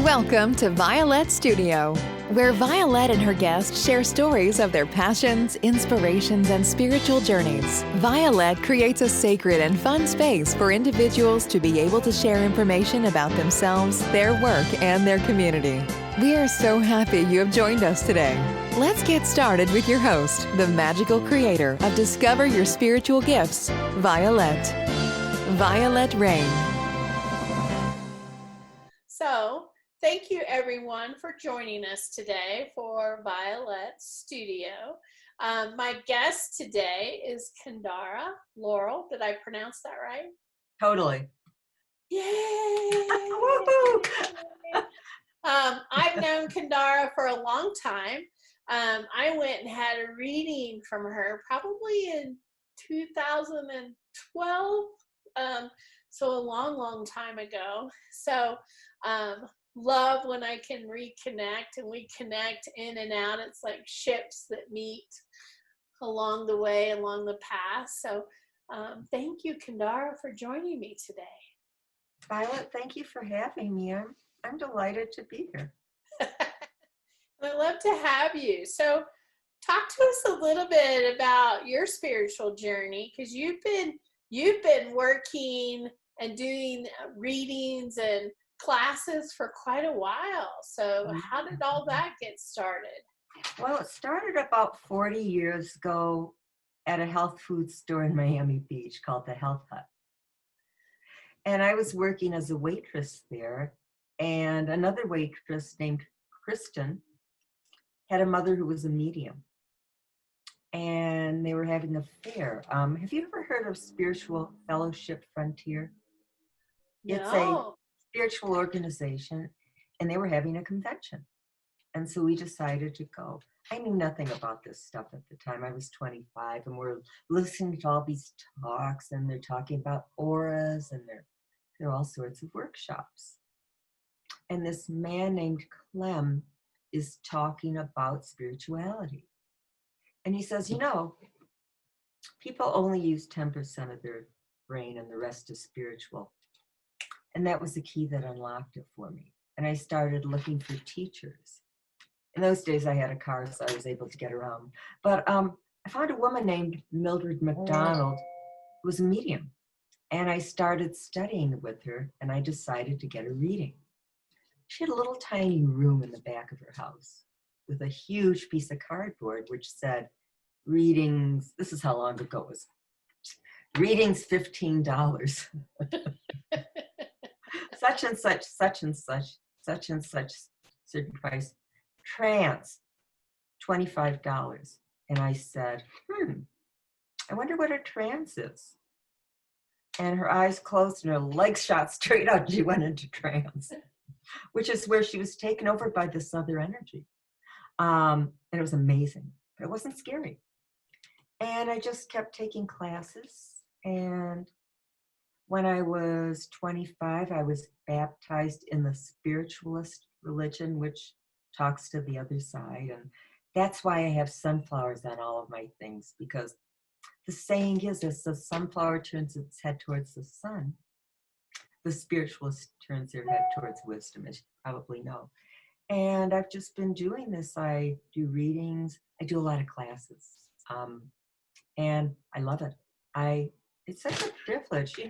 Welcome to Vialet Studio, where Vialet and her guests share stories of their passions, inspirations, and spiritual journeys. Vialet creates a sacred and fun space for individuals to be able to share information about themselves, their work, and their community. We are so happy you have joined us today. Let's get started with your host, the magical creator of Discover Your Spiritual Gifts, Vialet. Vialet Rain. So, thank you everyone for joining us today for Vialet Studio. My guest today is Kendara Laurel. Did I pronounce that right? Totally. Yay! I've known Kendara for a long time. I went and had a reading from her probably in 2012. So a long time ago. So love when I can reconnect, and we connect in and out. It's like ships that meet along the way, along the path. So thank you, Kendara, for joining me today. Violet, thank you for having me. I'm delighted to be here. I'd love to have you. So talk to us a little bit about your spiritual journey, because you've been working and doing readings and classes for quite a while. So how did all that get started? Well, it started about 40 years ago at a health food store in Miami Beach called the Health Hut. And I was working as a waitress there, and another waitress named Kristen had a mother who was a medium. And they were having a fair. Have you ever heard of Spiritual Fellowship Frontier? It's a spiritual organization, and they were having a convention. And so we decided to go. I knew nothing about this stuff at the time. I was 25, and we're listening to all these talks, and they're talking about auras, and there are all sorts of workshops. And this man named Clem is talking about spirituality. And he says, people only use 10% of their brain, and the rest is spiritual. And that was the key that unlocked it for me. And I started looking for teachers. In those days, I had a car, so I was able to get around. But I found a woman named Mildred McDonald, who was a medium. And I started studying with her, and I decided to get a reading. She had a little tiny room in the back of her house with a huge piece of cardboard which said, readings, this is how long ago it was, readings $15. Such and such, such and such, such and such, certain price, trance, $25. And I said, I wonder what a trance is. And her eyes closed and her legs shot straight out and she went into trance, which is where she was taken over by this other energy. And it was amazing, but it wasn't scary. And I just kept taking classes. And when I was 25, I was baptized in the spiritualist religion, which talks to the other side. And that's why I have sunflowers on all of my things, because the saying is, as the sunflower turns its head towards the sun, the spiritualist turns their head towards wisdom, as you probably know. And I've just been doing this. I do readings. I do a lot of classes. And I love it. It's such a privilege.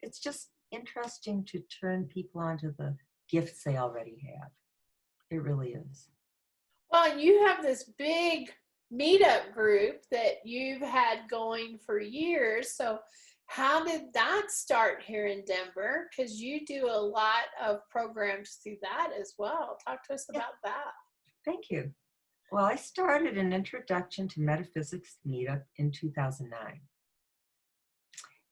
It's just interesting to turn people onto the gifts they already have. It really is. Well, you have this big meetup group that you've had going for years. So how did that start here in Denver? Because you do a lot of programs through that as well. Talk to us about that. Thank you. Well, I started an Introduction to Metaphysics meetup in 2009.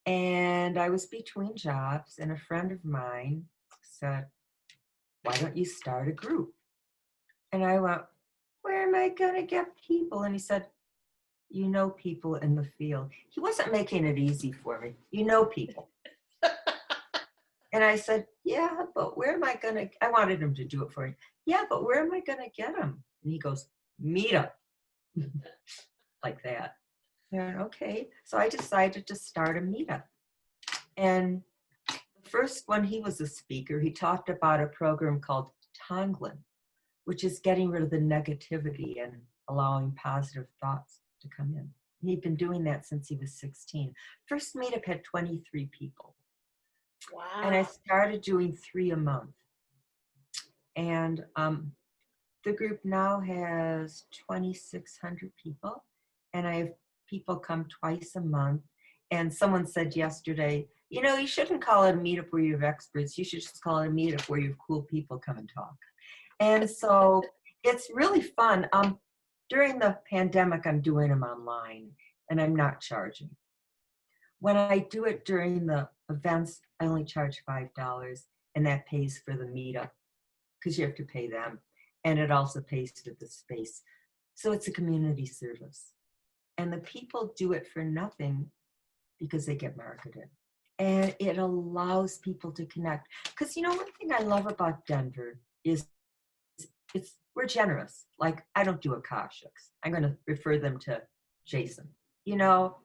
And I was between jobs, and a friend of mine said, why don't you start a group? And I went, where am I going to get people? And he said, you know people in the field. He wasn't making it easy for me. You know people. And I said, yeah, but where am I going to, I wanted him to do it for me. Yeah, but where am I going to get them? And he goes, Meetup. Like that. And okay. So I decided to start a meetup. And the first, when he was a speaker, he talked about a program called Tonglen, which is getting rid of the negativity and allowing positive thoughts to come in. He'd been doing that since he was 16. First meetup had 23 people. Wow. And I started doing 3 a month. And the group now has 2,600 people. And I have people come twice a month. And someone said yesterday, you know, you shouldn't call it a meetup where you have experts. You should just call it a meetup where you have cool people come and talk. And so it's really fun. During the pandemic, I'm doing them online, and I'm not charging. When I do it during the events, I only charge $5, and that pays for the meetup, because you have to pay them, and it also pays for the space. So it's a community service. And the people do it for nothing because they get marketed. And it allows people to connect. Because, you know, one thing I love about Denver is we're generous. Like, I don't do Akashics. I'm going to refer them to Jason. You know,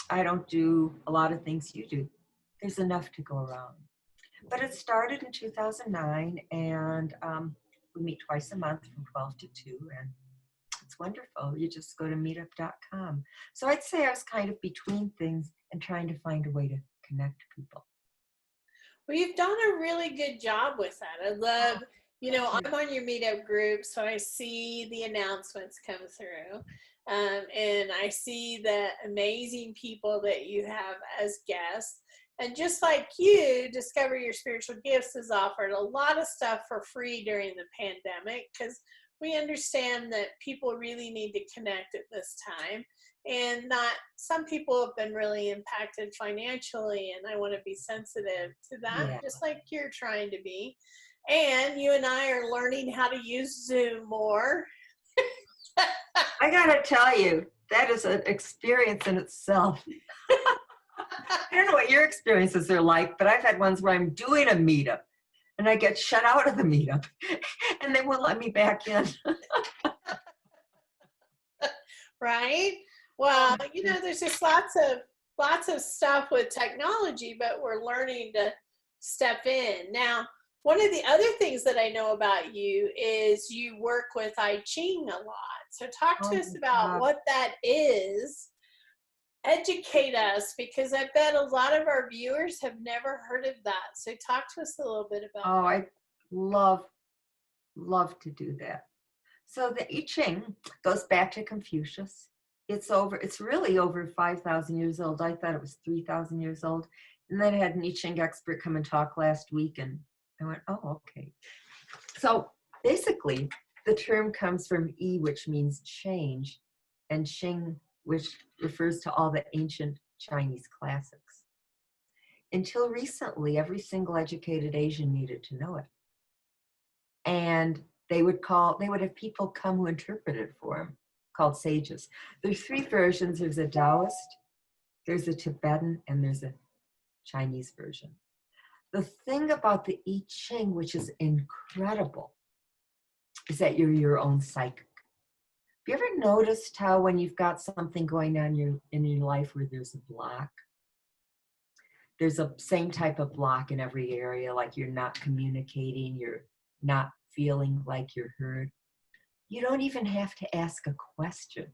I don't do a lot of things you do. There's enough to go around. But it started in 2009, and we meet twice a month from 12 to 2, and it's wonderful. You just go to meetup.com. So I'd say I was kind of between things and trying to find a way to connect people. Well, you've done a really good job with that. I love, you know, I'm on your Meetup group, so I see the announcements come through. And I see the amazing people that you have as guests. And just like you, Discover Your Spiritual Gifts has offered a lot of stuff for free during the pandemic, because we understand that people really need to connect at this time. And some people have been really impacted financially, and I want to be sensitive to that, just like you're trying to be. And you and I are learning how to use Zoom more. I gotta tell you, that is an experience in itself. I don't know what your experiences are like, but I've had ones where I'm doing a meetup and I get shut out of the meetup and they won't let me back in. Right? Well, you know, there's just lots of stuff with technology, but we're learning to step in. Now, one of the other things that I know about you is you work with I Ching a lot. So talk to us about what that is. Educate us, because I bet a lot of our viewers have never heard of that. So talk to us a little bit about that. I love to do that. So the I Ching goes back to Confucius. It's really over 5,000 years old. I thought it was 3,000 years old. And then I had an I Ching expert come and talk last week, and I went, oh, okay. So basically, the term comes from I, which means change, and Ching, which refers to all the ancient Chinese classics. Until recently, every single educated Asian needed to know it. And they would have people come who interpreted for them, called sages. There's 3 versions. There's a Taoist, there's a Tibetan, and there's a Chinese version. The thing about the I Ching, which is incredible, is that you're your own psychic. Have you ever noticed how when you've got something going on in your life where there's a block, there's a same type of block in every area, like you're not communicating, you're not feeling like you're heard? You don't even have to ask a question.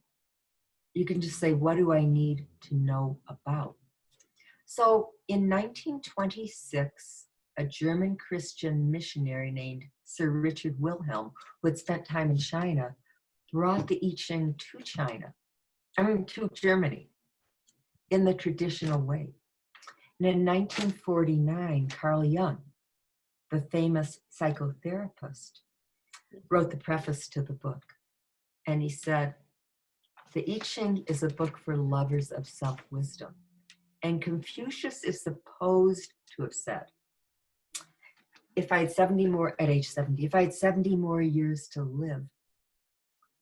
You can just say, what do I need to know about? So in 1926, a German Christian missionary named Sir Richard Wilhelm, who had spent time in China, brought the I Ching to Germany in the traditional way. And in 1949, Carl Jung, the famous psychotherapist, wrote the preface to the book. And he said, the I Ching is a book for lovers of self-wisdom. And Confucius is supposed to have said, if I had 70 more years to live,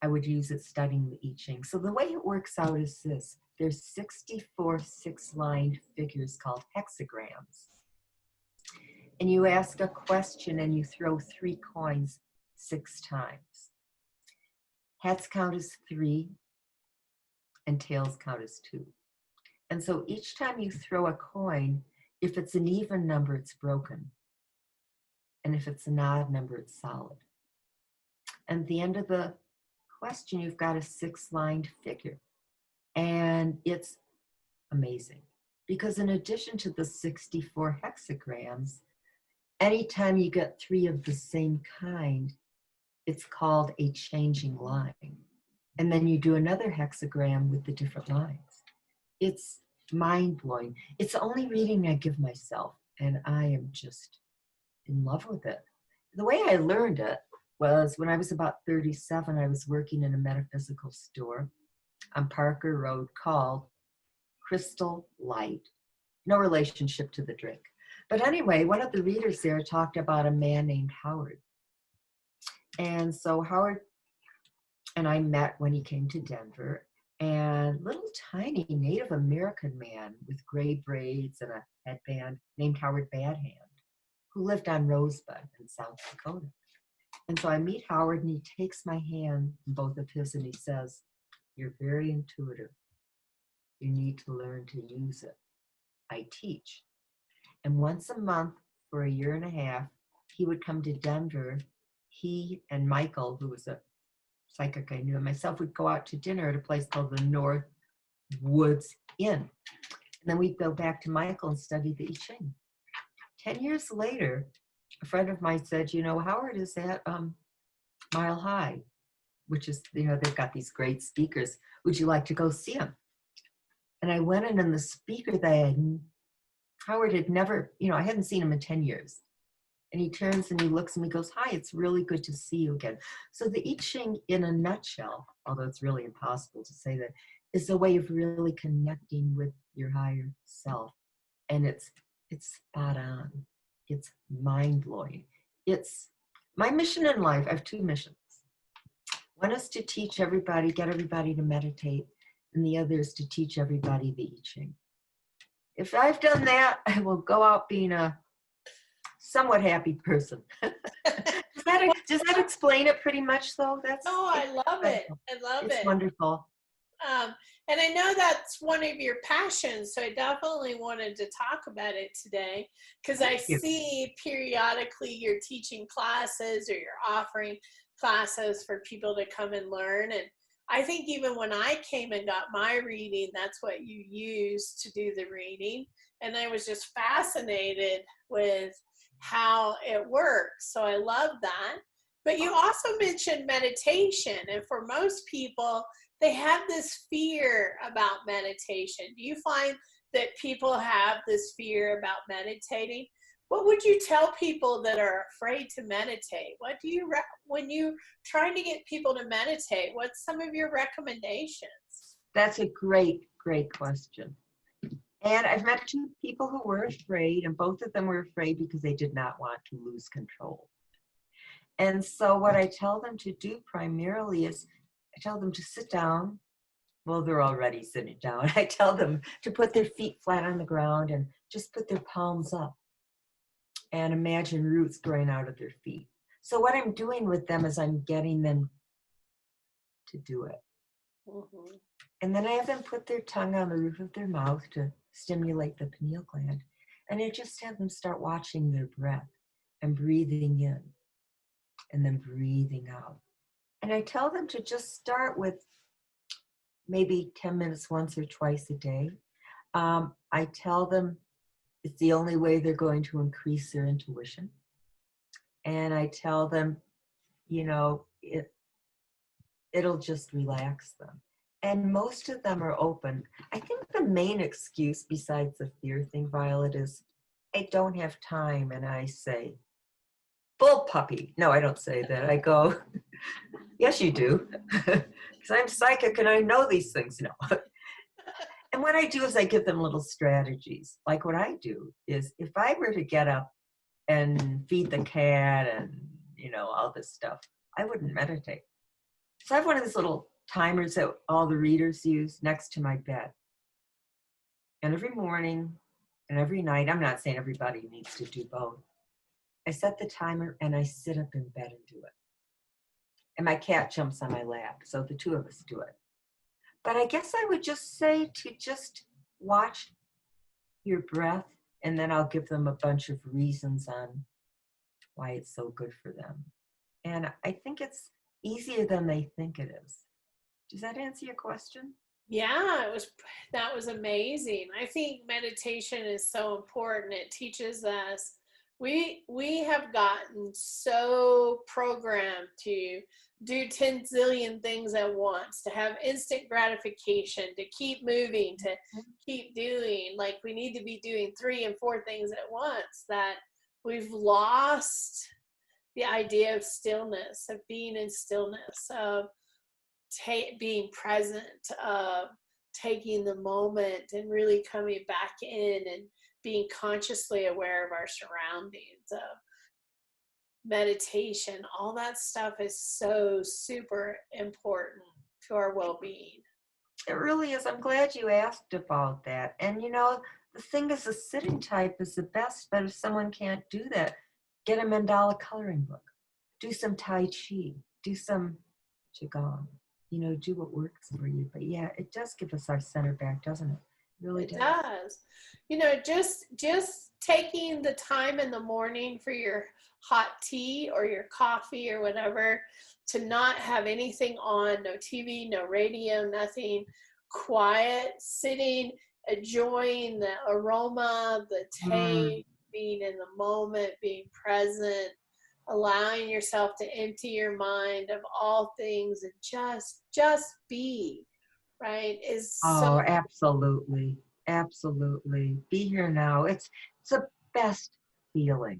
I would use it studying the I Ching. So the way it works out is this. There's 64 6-lined figures called hexagrams. And you ask a question and you throw 3 coins 6 times. Heads count as 3 and tails count as 2. And so each time you throw a coin, If it's an even number, it's broken. And if it's an odd number, it's solid. And at the end of the question, you've got a 6-lined figure. And it's amazing. Because in addition to the 64 hexagrams, anytime you get 3 of the same kind, it's called a changing line. And then you do another hexagram with the different lines. It's mind-blowing. It's the only reading I give myself, and I am just in love with it. The way I learned it was when I was about 37, I was working in a metaphysical store on Parker Road called Crystal Light. No relationship to the drink. But anyway, one of the readers there talked about a man named Howard. And so Howard and I met when he came to Denver, and little tiny Native American man with gray braids and a headband named Howard Badhand, who lived on Rosebud in South Dakota. And so I meet Howard, and he takes my hand, both of his, and he says, "You're very intuitive. You need to learn to use it. I teach." And once a month for a year and a half, he would come to Denver. He and Michael, who was a psychic I knew, and myself would go out to dinner at a place called the North Woods Inn. And then we'd go back to Michael and study the I Ching. 10 years later, a friend of mine said, Howard is at Mile High, which is, they've got these great speakers. Would you like to go see him? And I went in, and the speaker Howard had never, I hadn't seen him in 10 years. And he turns and he looks and he goes, "Hi, it's really good to see you again." So the I Ching, in a nutshell, although it's really impossible to say that, is a way of really connecting with your higher self. And it's spot on. It's mind-blowing. It's my mission in life. I have 2 missions. One is to teach everybody, get everybody to meditate, and the other is to teach everybody the I Ching. If I've done that, I will go out being a somewhat happy person. Does that explain it pretty much, though? I love it. I love it. It's wonderful. And I know that's one of your passions, so I definitely wanted to talk about it today, because I see periodically you're teaching classes or you're offering classes for people to come and learn. And I think even when I came and got my reading, that's what you used to do the reading. And I was just fascinated with how it works. So I love that. But you also mentioned meditation. And for most people, they have this fear about meditation. Do you find that people have this fear about meditating? What would you tell people that are afraid to meditate? What do you, when you're trying to get people to meditate, what's some of your recommendations? That's a great, great question. And I've met 2 people who were afraid, and both of them were afraid because they did not want to lose control. And so what I tell them to do primarily is I tell them to sit down. Well, they're already sitting down. I tell them to put their feet flat on the ground and just put their palms up and imagine roots growing out of their feet. So what I'm doing with them is I'm getting them to do it. Mm-hmm. And then I have them put their tongue on the roof of their mouth to stimulate the pineal gland. And I just have them start watching their breath and breathing in and then breathing out. And I tell them to just start with maybe 10 minutes once or twice a day. I tell them it's the only way they're going to increase their intuition. And I tell them, it'll just relax them. And most of them are open. I think the main excuse besides the fear thing, Violet, is I don't have time. And I say, bull puppy. No, I don't say that. I go, yes, you do. Because I'm psychic and I know these things. No. And what I do is I give them little strategies. Like what I do is if I were to get up and feed the cat and, all this stuff, I wouldn't meditate. So I have one of these little timers that all the readers use next to my bed. And every morning and every night, I'm not saying everybody needs to do both. I set the timer and I sit up in bed and do it. And my cat jumps on my lap, so the 2 of us do it. But I guess I would just say to just watch your breath And then I'll give them a bunch of reasons on why it's so good for them. And I think it's easier than they think it is. Does that answer your question? Yeah, that was amazing. I think meditation is so important. It teaches us, we have gotten so programmed to do 10 zillion things at once, to have instant gratification, to keep moving, to keep doing. Like, we need to be doing 3 and 4 things at once, that we've lost the idea of stillness, of being in stillness, of being present, taking the moment and really coming back in and being consciously aware of our surroundings. Meditation, all that stuff is so super important to our well-being. It really is. I'm glad you asked about that. And you know, the thing is, the sitting type is the best, but if someone can't do that, get a mandala coloring book, do some Tai Chi, do some Qigong, you know, do what works for you. But yeah, it does give us our center back, doesn't it? It really does. It does. You know, just taking the time in the morning for your hot tea or your coffee or whatever, to not have anything on, no TV, no radio, nothing, quiet, sitting, enjoying the aroma, the taste, being in the moment, being present, allowing yourself to empty your mind of all things and just be, right? Is so Absolutely. Absolutely. Be here now. It's the best feeling,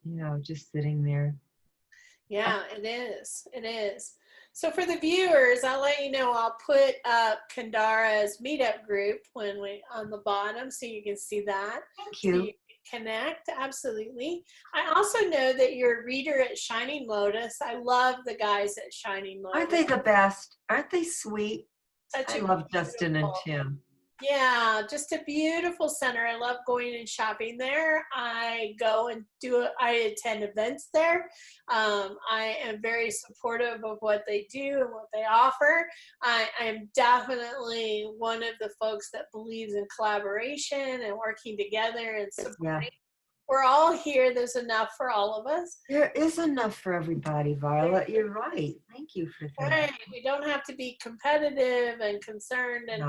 you know, just sitting there. Yeah, it is. It is. So for the viewers, I'll let you know, I'll put up Kendara's Meetup Group on the bottom, so you can see that. Thank you. So you can connect, absolutely. I also know that you're a reader at Shining Lotus. I love the guys at Shining Lotus. Aren't they the best? Aren't they sweet? I love Justin and beautiful. Tim. Yeah, just a beautiful center. I love going and shopping there. I go and I attend events there. I am very supportive of what they do and what they offer. I am definitely one of the folks that believes in collaboration and working together and supporting. Yeah. We're all here. There's enough for all of us. There is enough for everybody, Violet. You're right. Thank you for that. Right. We don't have to be competitive and concerned, and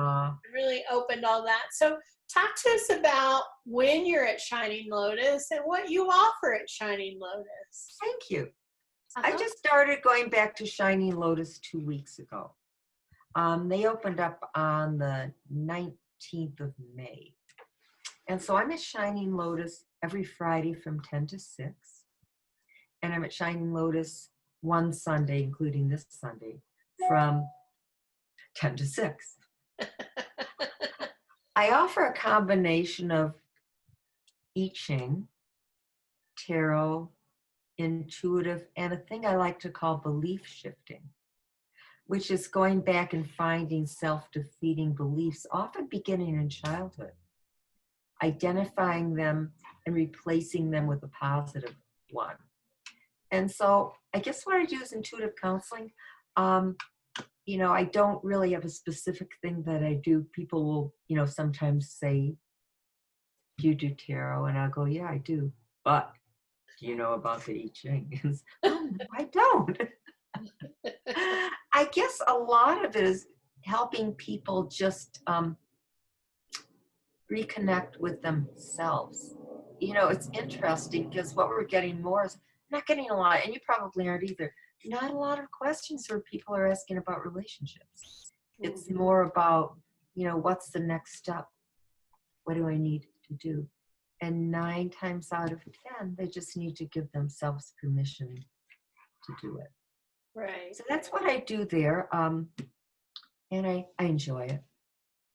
really opened all that. So talk to us about when you're at Shining Lotus and what you offer at Shining Lotus. Thank you. I just started going back to Shining Lotus 2 weeks ago. They opened up on the 19th of May. And so I'm at Shining Lotus every Friday from 10 to 6. And I'm at Shining Lotus one Sunday, including this Sunday, from 10 to 6. I offer a combination of I Ching, tarot, intuitive, and a thing I like to call belief shifting, which is going back and finding self-defeating beliefs, often beginning in childhood, identifying them and replacing them with a positive one. And so I guess what I do is intuitive counseling. You know, I don't really have a specific thing that I do. People will, you know, sometimes say, do you do tarot? And I'll go, yeah, I do. But do you know about the I Ching? Oh, I don't. I guess a lot of it is helping people just reconnect with themselves. You know, it's interesting because what we're getting more is not getting a lot, and you probably aren't either, not a lot of questions where people are asking about relationships. It's more about, you know, what's the next step? What do I need to do? And 9 times out of 10, they just need to give themselves permission to do it. Right. So that's what I do there. And I enjoy it.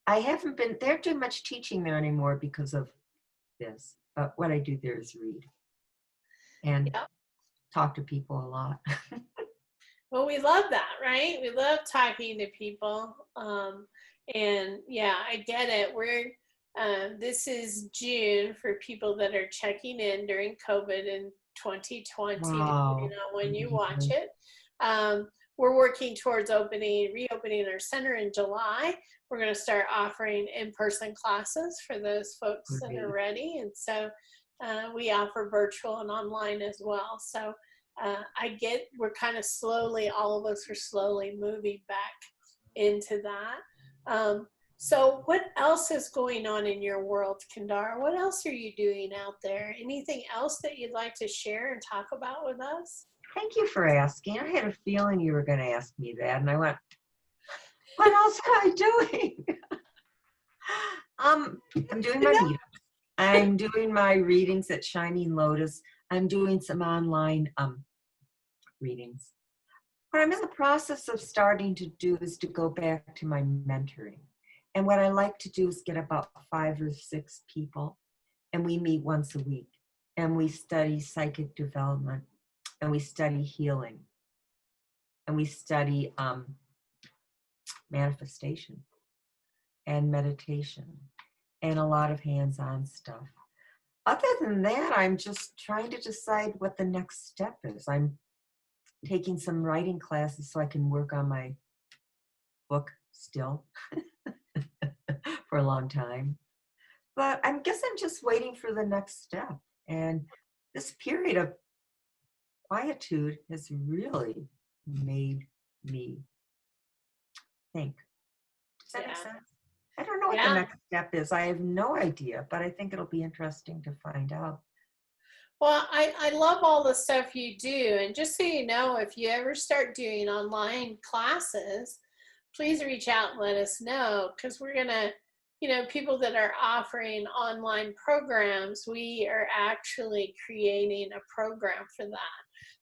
I haven't been there too much teaching there anymore because of this. But what I do there is read and talk to people a lot. Well, we love that, right? We love talking to people. And yeah, I get it. This is June for people that are checking in during COVID in 2020, Wow. depending on when you watch it. we're working towards reopening our center in July. We're going to start offering in-person classes for those folks that are ready. And so we offer virtual and online as well. So we're kind of slowly, all of us are slowly moving back into that. So what else is going on in your world, Kendara? What else are you doing out there? Anything else that you'd like to share and talk about with us? Thank you for asking. I had a feeling you were going to ask me that, and I went, what else am I doing? I'm doing my meetups. I'm doing my readings at Shining Lotus. I'm doing some online readings. What I'm in the process of starting to do is to go back to my mentoring. And what I like to do is get about 5 or 6 people, and we meet once a week, and we study psychic development, and we study healing, and we study manifestation and meditation and a lot of hands-on stuff. Other than that, I'm just trying to decide what the next step is. I'm taking some writing classes so I can work on my book still for a long time. But I guess I'm just waiting for the next step. And this period of quietude has really made me think. Does that make sense? I don't know what the next step is. I have no idea, but I think it'll be interesting to find out. Well, I love all the stuff you do. And just so you know, if you ever start doing online classes, please reach out and let us know, because we're going to, people that are offering online programs, we are actually creating a program for that.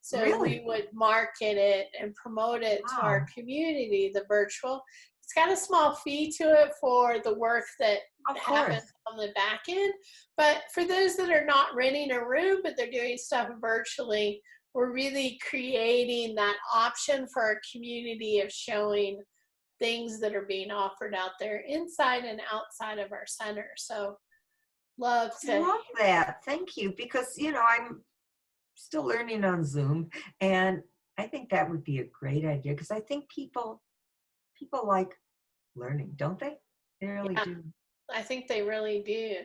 So we would market it and promote it to our community, the virtual. It's got a small fee to it for the work that happens on the back end. But for those that are not renting a room, but they're doing stuff virtually, we're really creating that option for our community of showing things that are being offered out there inside and outside of our center. So love that. Thank you. Because, I'm still learning on Zoom, and I think that would be a great idea, because I think people like learning, don't they? They really do. I think they really do.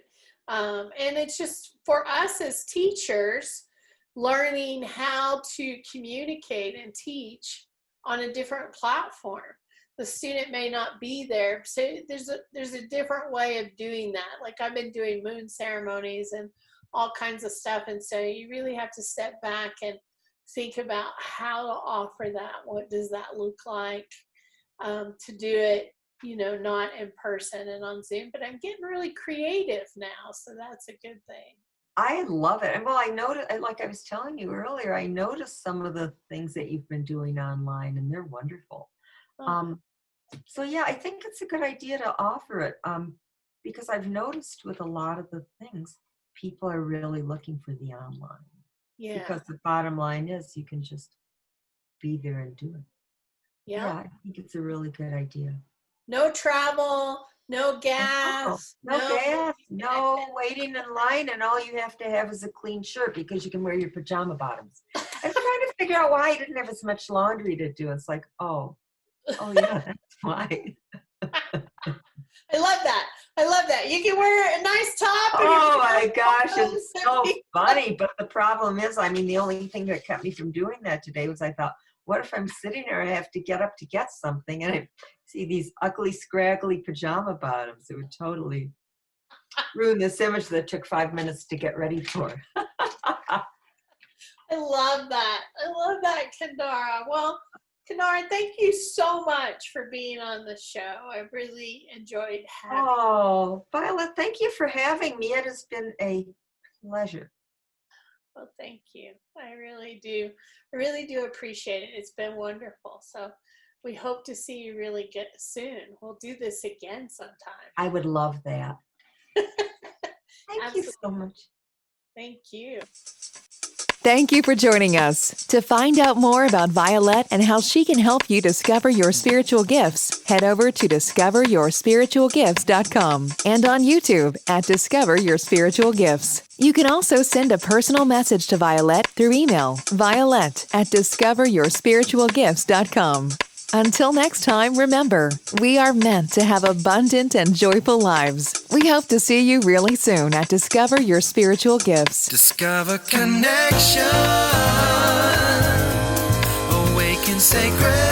And it's just for us as teachers, learning how to communicate and teach on a different platform. The student may not be there. So there's a different way of doing that. Like I've been doing moon ceremonies and all kinds of stuff. And so you really have to step back and think about how to offer that. What does that look like to do it, not in person and on Zoom, but I'm getting really creative now. So that's a good thing. I love it. And well, I noticed, like I was telling you earlier, I noticed some of the things that you've been doing online, and they're wonderful. So yeah, I think it's a good idea to offer it, because I've noticed with a lot of the things, people are really looking for the online. Yeah. Because the bottom line is you can just be there and do it. Yeah, I think it's a really good idea. No travel, no gas. No gas, no waiting in line, and all you have to have is a clean shirt because you can wear your pajama bottoms. I was trying to figure out why I didn't have as much laundry to do. It's like, oh yeah, that's why. I love that. You can wear a nice top. Oh my gosh, it's so funny. But the problem is, the only thing that kept me from doing that today was I thought, what if I'm sitting there and I have to get up to get something and I see these ugly, scraggly pajama bottoms? It would totally ruin this image that took 5 minutes to get ready for. I love that, Kendara. Well, Kendara, thank you so much for being on the show. I really enjoyed having you. Oh, Violet, thank you for having me. It has been a pleasure. Well, thank you. I really do appreciate it. It's been wonderful. So we hope to see you really soon. We'll do this again sometime. I would love that. Thank you so much. Thank you. Thank you for joining us. To find out more about Vialet and how she can help you discover your spiritual gifts, head over to discoveryourspiritualgifts.com and on YouTube at Discover Your Spiritual Gifts. You can also send a personal message to Vialet through email, violet@discoveryourspiritualgifts.com. Until next time, remember, we are meant to have abundant and joyful lives. We hope to see you really soon at Discover Your Spiritual Gifts. Discover connection, awaken sacred